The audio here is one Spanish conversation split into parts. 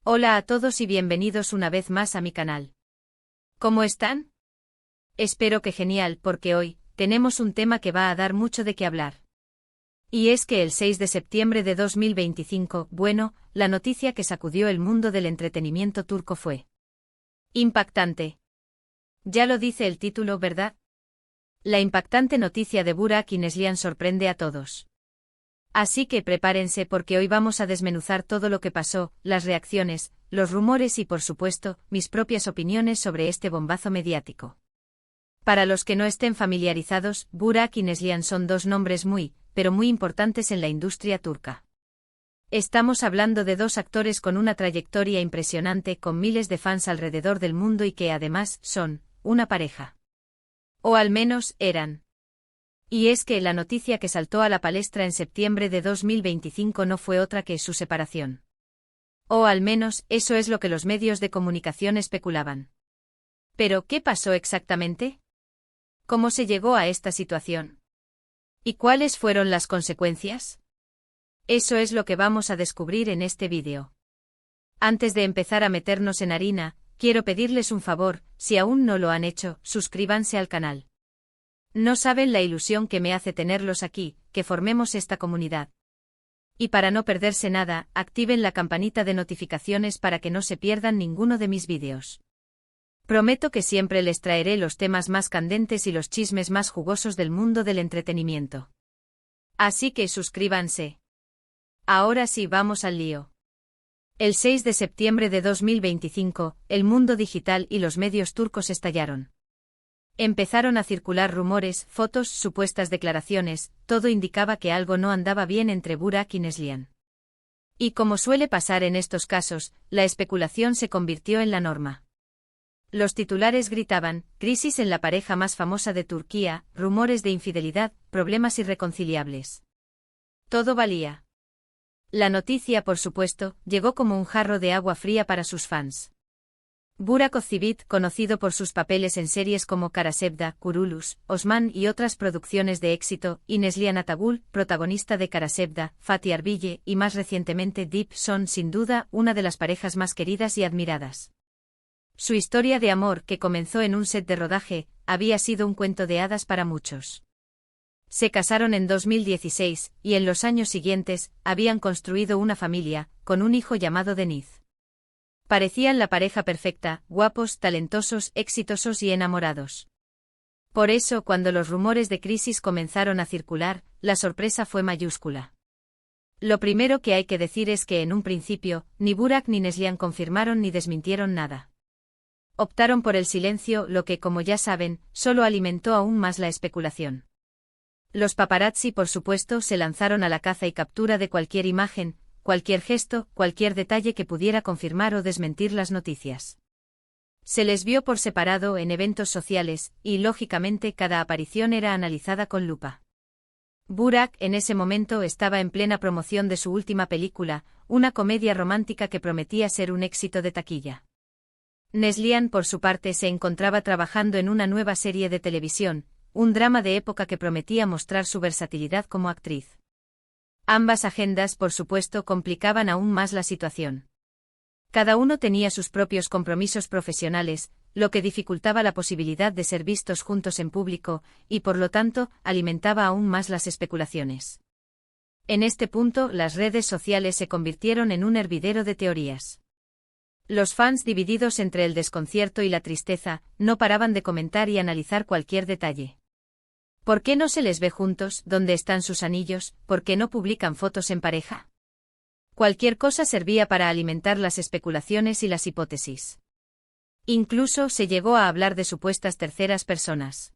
Hola a todos y bienvenidos una vez más a mi canal. ¿Cómo están? Espero que genial porque hoy tenemos un tema que va a dar mucho de qué hablar. Y es que el 6 de septiembre de 2025, la noticia que sacudió el mundo del entretenimiento turco fue impactante. Ya lo dice el título, ¿verdad? La impactante noticia de Burak Yılmaz sorprende a todos. Así que prepárense porque hoy vamos a desmenuzar todo lo que pasó, las reacciones, los rumores y por supuesto, mis propias opiniones sobre este bombazo mediático. Para los que no estén familiarizados, Burak y Neslihan son dos nombres pero muy importantes en la industria turca. Estamos hablando de dos actores con una trayectoria impresionante con miles de fans alrededor del mundo y que además son una pareja. O al menos eran. Y es que la noticia que saltó a la palestra en septiembre de 2025 no fue otra que su separación. O al menos, eso es lo que los medios de comunicación especulaban. ¿Pero qué pasó exactamente? ¿Cómo se llegó a esta situación? ¿Y cuáles fueron las consecuencias? Eso es lo que vamos a descubrir en este vídeo. Antes de empezar a meternos en harina, quiero pedirles un favor, si aún no lo han hecho, suscríbanse al canal. No saben la ilusión que me hace tenerlos aquí, que formemos esta comunidad. Y para no perderse nada, activen la campanita de notificaciones para que no se pierdan ninguno de mis vídeos. Prometo que siempre les traeré los temas más candentes y los chismes más jugosos del mundo del entretenimiento. Así que suscríbanse. Ahora sí, vamos al lío. El 6 de septiembre de 2025, el mundo digital y los medios turcos estallaron. Empezaron a circular rumores, fotos, supuestas declaraciones, todo indicaba que algo no andaba bien entre Burak y Neslihan. Y como suele pasar en estos casos, la especulación se convirtió en la norma. Los titulares gritaban, crisis en la pareja más famosa de Turquía, rumores de infidelidad, problemas irreconciliables. Todo valía. La noticia, por supuesto, llegó como un jarro de agua fría para sus fans. Burak Özçivit, conocido por sus papeles en series como Karasevda, Kurulus, Osman y otras producciones de éxito, y Neslihan Atagul, protagonista de Karasevda, Fatih Erbil y más recientemente Deep, son sin duda una de las parejas más queridas y admiradas. Su historia de amor, que comenzó en un set de rodaje, había sido un cuento de hadas para muchos. Se casaron en 2016, y en los años siguientes, habían construido una familia, con un hijo llamado Deniz. Parecían la pareja perfecta, guapos, talentosos, exitosos y enamorados. Por eso, cuando los rumores de crisis comenzaron a circular, la sorpresa fue mayúscula. Lo primero que hay que decir es que en un principio, ni Burak ni Neslihan confirmaron ni desmintieron nada. Optaron por el silencio, lo que, como ya saben, solo alimentó aún más la especulación. Los paparazzi, por supuesto, se lanzaron a la caza y captura de cualquier imagen, cualquier gesto, cualquier detalle que pudiera confirmar o desmentir las noticias. Se les vio por separado en eventos sociales, y lógicamente cada aparición era analizada con lupa. Burak en ese momento estaba en plena promoción de su última película, una comedia romántica que prometía ser un éxito de taquilla. Neslihan, por su parte, se encontraba trabajando en una nueva serie de televisión, un drama de época que prometía mostrar su versatilidad como actriz. Ambas agendas, por supuesto, complicaban aún más la situación. Cada uno tenía sus propios compromisos profesionales, lo que dificultaba la posibilidad de ser vistos juntos en público, y por lo tanto, alimentaba aún más las especulaciones. En este punto, las redes sociales se convirtieron en un hervidero de teorías. Los fans, divididos entre el desconcierto y la tristeza, no paraban de comentar y analizar cualquier detalle. ¿Por qué no se les ve juntos? ¿Dónde están sus anillos? ¿Por qué no publican fotos en pareja? Cualquier cosa servía para alimentar las especulaciones y las hipótesis. Incluso se llegó a hablar de supuestas terceras personas.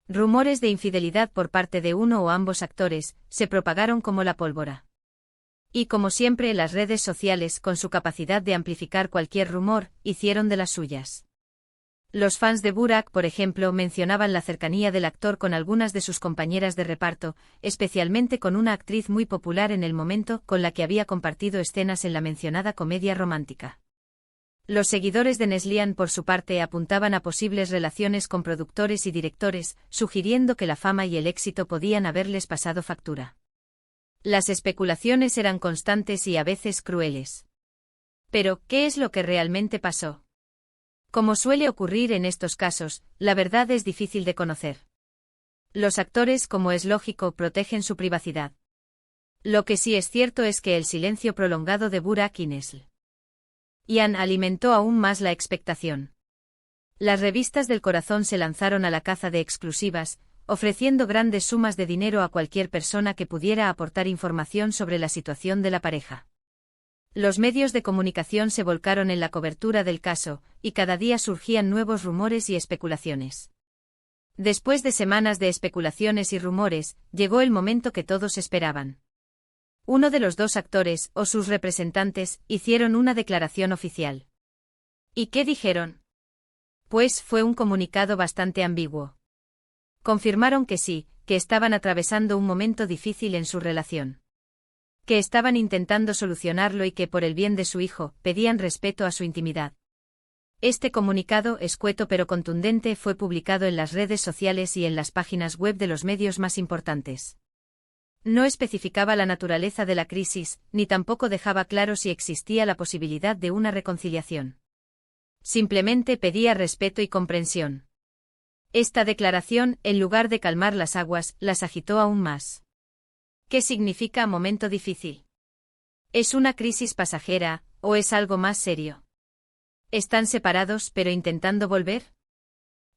Rumores de infidelidad por parte de uno o ambos actores se propagaron como la pólvora. Y como siempre, las redes sociales, con su capacidad de amplificar cualquier rumor, hicieron de las suyas. Los fans de Burak, por ejemplo, mencionaban la cercanía del actor con algunas de sus compañeras de reparto, especialmente con una actriz muy popular en el momento con la que había compartido escenas en la mencionada comedia romántica. Los seguidores de Neslihan, por su parte, apuntaban a posibles relaciones con productores y directores, sugiriendo que la fama y el éxito podían haberles pasado factura. Las especulaciones eran constantes y a veces crueles. Pero, ¿qué es lo que realmente pasó? Como suele ocurrir en estos casos, la verdad es difícil de conocer. Los actores, como es lógico, protegen su privacidad. Lo que sí es cierto es que el silencio prolongado de Burak y Neslihan alimentó aún más la expectación. Las revistas del corazón se lanzaron a la caza de exclusivas, ofreciendo grandes sumas de dinero a cualquier persona que pudiera aportar información sobre la situación de la pareja. Los medios de comunicación se volcaron en la cobertura del caso, y cada día surgían nuevos rumores y especulaciones. Después de semanas de especulaciones y rumores, llegó el momento que todos esperaban. Uno de los dos actores, o sus representantes, hicieron una declaración oficial. ¿Y qué dijeron? Pues fue un comunicado bastante ambiguo. Confirmaron que sí, que estaban atravesando un momento difícil en su relación. Que estaban intentando solucionarlo y que por el bien de su hijo, pedían respeto a su intimidad. Este comunicado, escueto pero contundente, fue publicado en las redes sociales y en las páginas web de los medios más importantes. No especificaba la naturaleza de la crisis, ni tampoco dejaba claro si existía la posibilidad de una reconciliación. Simplemente pedía respeto y comprensión. Esta declaración, en lugar de calmar las aguas, las agitó aún más. ¿Qué significa momento difícil? ¿Es una crisis pasajera, o es algo más serio? ¿Están separados pero intentando volver?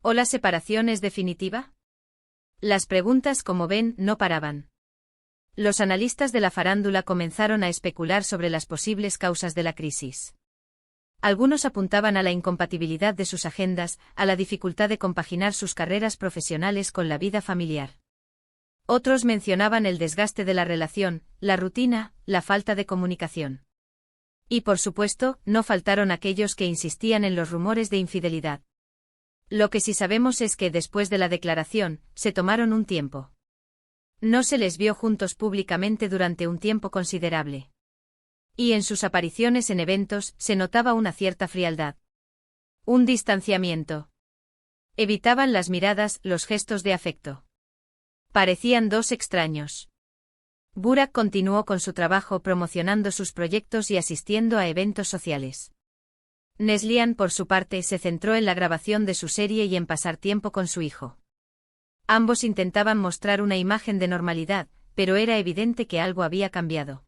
¿O la separación es definitiva? Las preguntas, como ven, no paraban. Los analistas de la farándula comenzaron a especular sobre las posibles causas de la crisis. Algunos apuntaban a la incompatibilidad de sus agendas, a la dificultad de compaginar sus carreras profesionales con la vida familiar. Otros mencionaban el desgaste de la relación, la rutina, la falta de comunicación. Y por supuesto, no faltaron aquellos que insistían en los rumores de infidelidad. Lo que sí sabemos es que después de la declaración, se tomaron un tiempo. No se les vio juntos públicamente durante un tiempo considerable. Y en sus apariciones en eventos se notaba una cierta frialdad. Un distanciamiento. Evitaban las miradas, los gestos de afecto. Parecían dos extraños. Burak continuó con su trabajo promocionando sus proyectos y asistiendo a eventos sociales. Neslihan, por su parte, se centró en la grabación de su serie y en pasar tiempo con su hijo. Ambos intentaban mostrar una imagen de normalidad, pero era evidente que algo había cambiado.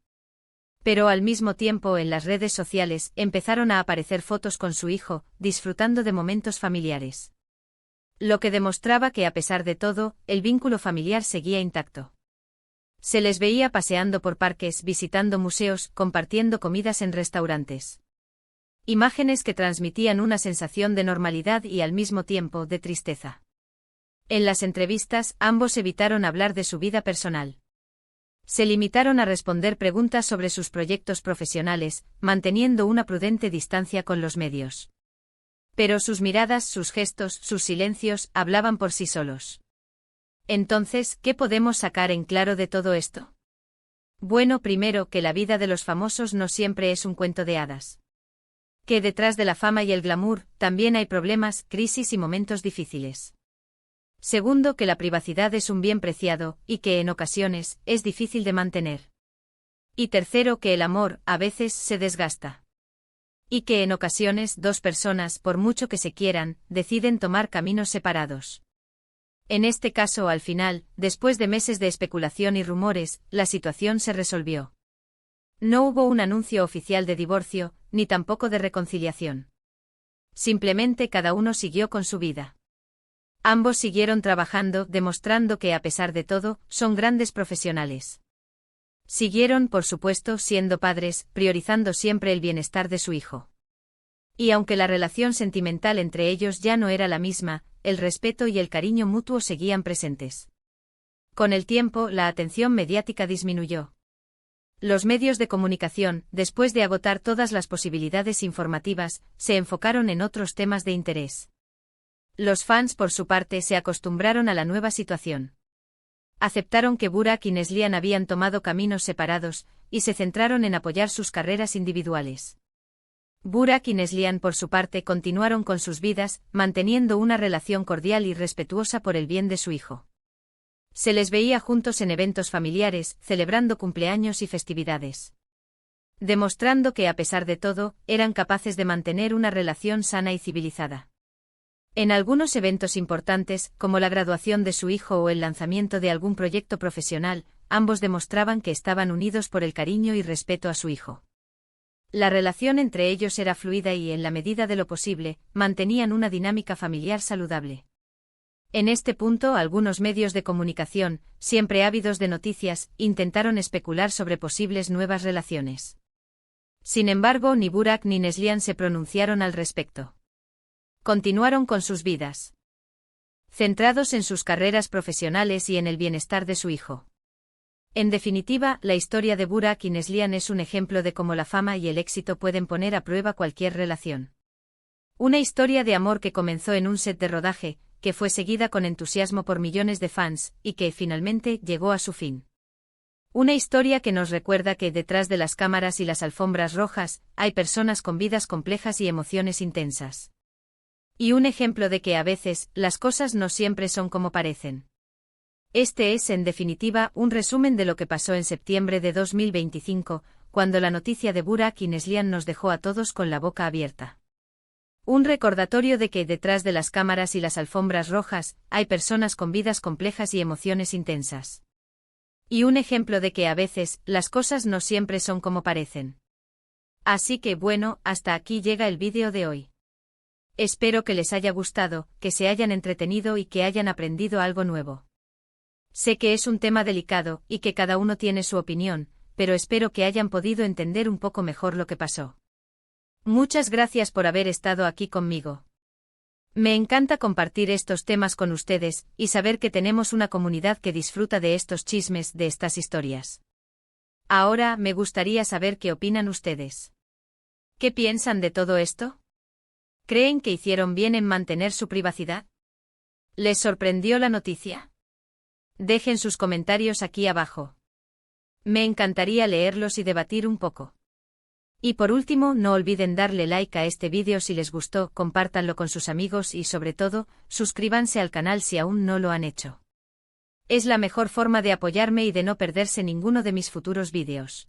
Pero al mismo tiempo en las redes sociales empezaron a aparecer fotos con su hijo, disfrutando de momentos familiares. Lo que demostraba que a pesar de todo, el vínculo familiar seguía intacto. Se les veía paseando por parques, visitando museos, compartiendo comidas en restaurantes. Imágenes que transmitían una sensación de normalidad y al mismo tiempo de tristeza. En las entrevistas, ambos evitaron hablar de su vida personal. Se limitaron a responder preguntas sobre sus proyectos profesionales, manteniendo una prudente distancia con los medios. Pero sus miradas, sus gestos, sus silencios, hablaban por sí solos. Entonces, ¿qué podemos sacar en claro de todo esto? Bueno, primero, que la vida de los famosos no siempre es un cuento de hadas. Que detrás de la fama y el glamour, también hay problemas, crisis y momentos difíciles. Segundo, que la privacidad es un bien preciado, y que en ocasiones, es difícil de mantener. Y tercero, que el amor, a veces, se desgasta. Y que en ocasiones dos personas, por mucho que se quieran, deciden tomar caminos separados. En este caso, al final, después de meses de especulación y rumores, la situación se resolvió. No hubo un anuncio oficial de divorcio, ni tampoco de reconciliación. Simplemente cada uno siguió con su vida. Ambos siguieron trabajando, demostrando que a pesar de todo, son grandes profesionales. Siguieron, por supuesto, siendo padres, priorizando siempre el bienestar de su hijo. Y aunque la relación sentimental entre ellos ya no era la misma, el respeto y el cariño mutuo seguían presentes. Con el tiempo, la atención mediática disminuyó. Los medios de comunicación, después de agotar todas las posibilidades informativas, se enfocaron en otros temas de interés. Los fans, por su parte, se acostumbraron a la nueva situación. Aceptaron que Burak y Neslihan habían tomado caminos separados, y se centraron en apoyar sus carreras individuales. Burak y Neslihan, por su parte, continuaron con sus vidas, manteniendo una relación cordial y respetuosa por el bien de su hijo. Se les veía juntos en eventos familiares, celebrando cumpleaños y festividades. demostrando que a pesar de todo, eran capaces de mantener una relación sana y civilizada. En algunos eventos importantes, como la graduación de su hijo o el lanzamiento de algún proyecto profesional, ambos demostraban que estaban unidos por el cariño y respeto a su hijo. La relación entre ellos era fluida y, en la medida de lo posible, mantenían una dinámica familiar saludable. En este punto, algunos medios de comunicación, siempre ávidos de noticias, intentaron especular sobre posibles nuevas relaciones. Sin embargo, ni Burak ni Neslihan se pronunciaron al respecto. Continuaron con sus vidas, centrados en sus carreras profesionales y en el bienestar de su hijo. En definitiva, la historia de Burak y Neslihan es un ejemplo de cómo la fama y el éxito pueden poner a prueba cualquier relación. Una historia de amor que comenzó en un set de rodaje, que fue seguida con entusiasmo por millones de fans, y que, finalmente, llegó a su fin. Una historia que nos recuerda que, detrás de las cámaras y las alfombras rojas, hay personas con vidas complejas y emociones intensas. Y un ejemplo de que a veces, las cosas no siempre son como parecen. Este es, en definitiva, un resumen de lo que pasó en septiembre de 2025, cuando la noticia de Burak y Neslihan nos dejó a todos con la boca abierta. Un recordatorio de que, detrás de las cámaras y las alfombras rojas, hay personas con vidas complejas y emociones intensas. Y un ejemplo de que a veces, las cosas no siempre son como parecen. Así que bueno, hasta aquí llega el vídeo de hoy. Espero que les haya gustado, que se hayan entretenido y que hayan aprendido algo nuevo. Sé que es un tema delicado, y que cada uno tiene su opinión, pero espero que hayan podido entender un poco mejor lo que pasó. Muchas gracias por haber estado aquí conmigo. Me encanta compartir estos temas con ustedes, y saber que tenemos una comunidad que disfruta de estos chismes, de estas historias. Ahora, me gustaría saber qué opinan ustedes. ¿Qué piensan de todo esto? ¿Creen que hicieron bien en mantener su privacidad? ¿Les sorprendió la noticia? Dejen sus comentarios aquí abajo. Me encantaría leerlos y debatir un poco. Y por último, no olviden darle like a este vídeo si les gustó, compártanlo con sus amigos y, sobre todo, suscríbanse al canal si aún no lo han hecho. Es la mejor forma de apoyarme y de no perderse ninguno de mis futuros vídeos.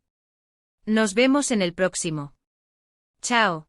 Nos vemos en el próximo. Chao.